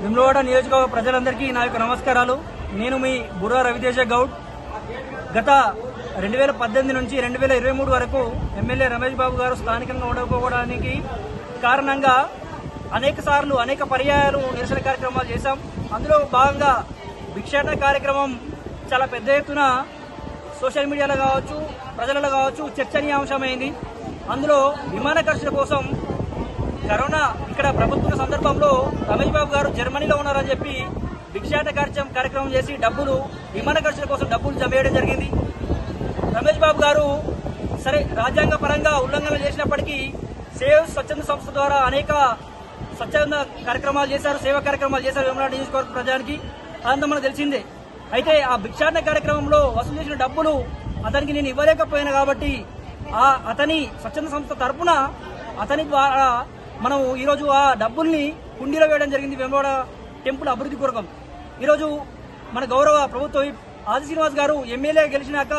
వేములవాడ నియోజకవర్గ ప్రజలందరికీ నా యొక్క నమస్కారాలు. నేను మీ బుర్రా రవితేజ గౌడ్. గత 2018 నుంచి 2023 వరకు ఎమ్మెల్యే రమేష్ బాబు గారు స్థానికంగా ఉండకపోవడానికి కారణంగా అనేక పర్యాయాలు నిరసన కార్యక్రమాలు చేశాం. అందులో భాగంగా భిక్షాటన కార్యక్రమం చాలా పెద్ద ఎత్తున సోషల్ మీడియాలో కావచ్చు, ప్రజలలో కావచ్చు చర్చనీయాంశమైంది. అందులో విమాన ఖర్చుల కోసం కరోనా ఇక్కడ ప్రభుత్వ సందర్భంలో రమేష్ బాబు గారు జర్మనీలో ఉన్నారని చెప్పి భిక్షాటన కార్యక్రమం చేసి విమాన ఖర్చుల కోసం డబ్బులు జమ చేయడం జరిగింది. రమేష్ బాబు గారు సరే రాజ్యాంగ పరంగా ఉల్లంఘన చేసినప్పటికీ సేవ్ స్వచ్ఛంద సంస్థ ద్వారా అనేక స్వచ్ఛంద కార్యక్రమాలు చేశారు, సేవా కార్యక్రమాలు చేశారు వేములవాడ నియోజకవర్గ ప్రజానికి. అదంతా మనకు తెలిసిందే. అయితే ఆ భిక్షాటన కార్యక్రమంలో వసూలు చేసిన డబ్బులు అతనికి నేను ఇవ్వలేకపోయాను కాబట్టి అతని స్వచ్ఛంద సంస్థ తరఫున అతని ద్వారా మనం ఈరోజు ఆ డబ్బుల్ని కుండీలో వేయడం జరిగింది వేములవాడ టెంపుల్ అభివృద్ధి కొరకం. ఈరోజు మన గౌరవ ప్రభుత్వం ఆది శ్రీనివాస్ గారు ఎమ్మెల్యే గెలిచినాక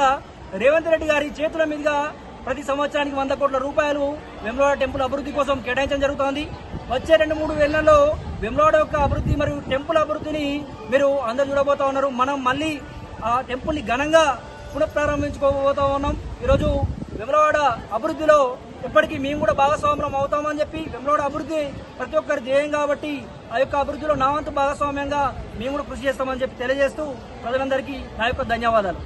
రేవంత్ రెడ్డి గారి చేతుల మీదుగా ప్రతి సంవత్సరానికి 100 కోట్ల రూపాయలు వేములవాడ టెంపుల్ అభివృద్ధి కోసం కేటాయించడం జరుగుతోంది. వచ్చే 2-3 ఏళ్లలో వేములవాడ యొక్క అభివృద్ధి మరియు టెంపుల్ అభివృద్ధిని మీరు అందరూ చూడబోతా ఉన్నారు. మనం మళ్ళీ ఆ టెంపుల్ ని ఘనంగా పునఃప్రారంభించుకోబోతా ఉన్నాం. ఈరోజు వేములవాడ అభివృద్ధిలో ఎప్పటికీ మేము కూడా భాగస్వామ్యం అవుతామని చెప్పి వేములవాడ అభివృద్ధి ప్రతి ఒక్కరి ధ్యేయం కాబట్టి ఆ యొక్క అభివృద్ధిలో నా వంతు భాగస్వామ్యంగా మేము కూడా కృషి చేస్తామని చెప్పి తెలియజేస్తూ ప్రజలందరికీ నా యొక్క ధన్యవాదాలు.